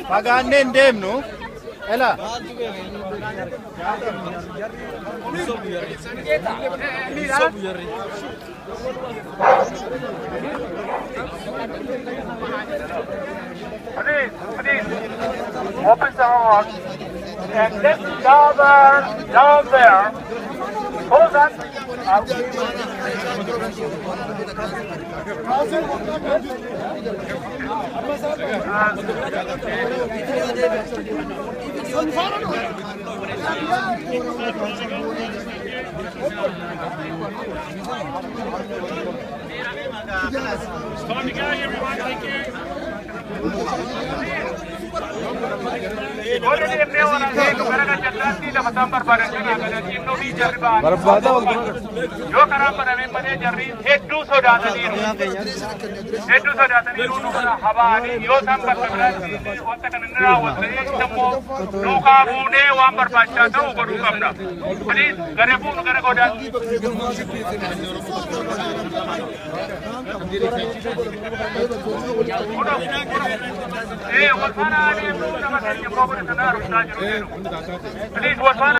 Pagannen deemnu. Ela. Please, open the horn and let the driver down there. Hold on. Time to go, everyone. Thank you. Please, what's